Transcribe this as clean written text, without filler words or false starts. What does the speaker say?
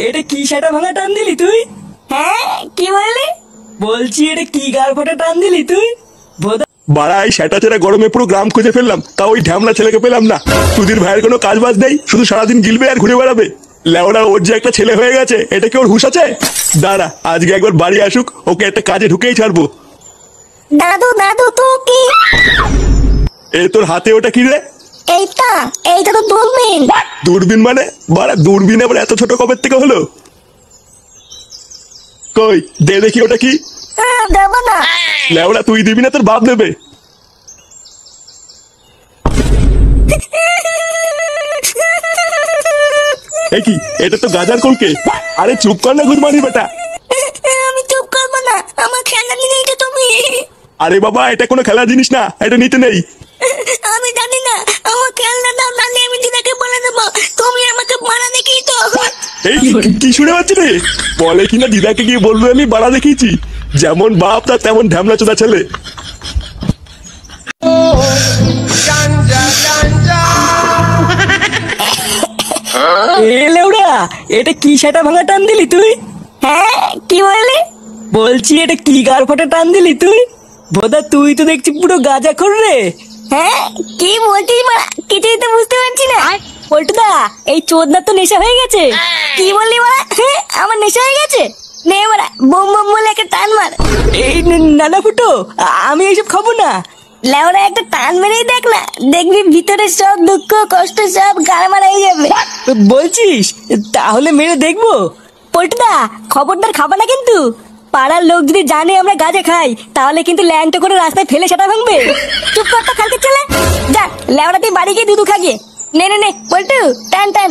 এটা কি সেটা ভাঙা টান দিলি তুই? হ্যাঁ কি বললি? বলছি এটা কি গার ফোটা টান দিলি তুই? বোধ বাড়া এই সেটা ছেড়ে গরমে পুরো গ্রাম খুঁজে ফেললাম, তাও ওই ঢ্যামলা ছেলেকে পেলাম না। সুধীর ভাইয়ের কোনো কাজ বাজ নেই, শুধু সারাদিন গিলবে আর ঘুরে বেড়াবে। লেওড়া ওর যে একটা ছেলে হয়ে গেছে, এটা কি ওর হুঁশ আছে? দাঁড়া আজকে একবার বাড়ি আসুক, ওকে একটা কাজে ঢুকেই ছাড়বো। দাদু দাদু তো কি? এ তোর হাতে ওটা কি রে? এইটা তো দূরবীন। দূরবীন মানে? বাড়া দূরবীন আবার এত ছোট কবের থেকে হলো? কই দে দেখি ওটা কি। দেবো না। লেওড়া তুই দিবি না, তোর বাপ দেবে। এ কি, এটা তো গাজার কলকে। আরে চুপ কর না গুদমানি বেটা। আমি চুপ করবো না, আমার খেলনা নিয়ে এটা তুমি। আরে বাবা এটা কোনো খেলার জিনিস না, এটা নিতে নেই। আমি জানি না, আমার খেলনা দাও, নাহলে আমি দিদাকে বলে দেবো তুমি আমাকে মারা দেখিয়ে তো। এই কি শুনে পাচ্ছি রে? বলে কিনা দিদাকে গিয়ে বলবে আমি বাড়া দেখিয়েছি। যেমন বাপ তার তেমন ঢ্যামলা চোদা ছেলে। লেউড়া, এটা কি সেটা ভাঙা টান দিলি তুই? হ্যাঁ কি বললি? বলছি এটা কি গার ফোটা টান দিলি তুই? বোধা তুই তো দেখছি পুরো গাঁজা খোর রে। হ্যাঁ কি বলছিস মারা, কিছুই তো বুঝতে পারছি না। পল্টুদা এই চোদনার তো নেশা হয়ে গেছে। কি বললি মারা? হ্যাঁ আমার নেশা হয়ে গেছে। নে মারা বোম বোম বলে একটা টান মার। এই নানা ফুটো, আমি এইসব খাবো না। লেওরা একটা টান মেরেই দেখ না, দেখবি ভিতরে সব দুঃখ কষ্ট সব গাড়মারা হয়ে যাবে। বলছিস? তাহলে মেরে দেখবো। পল্টুদা খবরদার খাবা না কিন্তু। পাড়ার লোক যদি জানে আমরা গাঁজা খাই, তাহলে কিন্তু ল্যাংটো করে রাস্তায় ফেলে সেটা ভাঙবে। চুপ কর তো খালকে ছেলে, যা লেওরা তুই বাড়ি গিয়ে দুধু খাগিয়ে। নে নে নে পল্টু টান টান।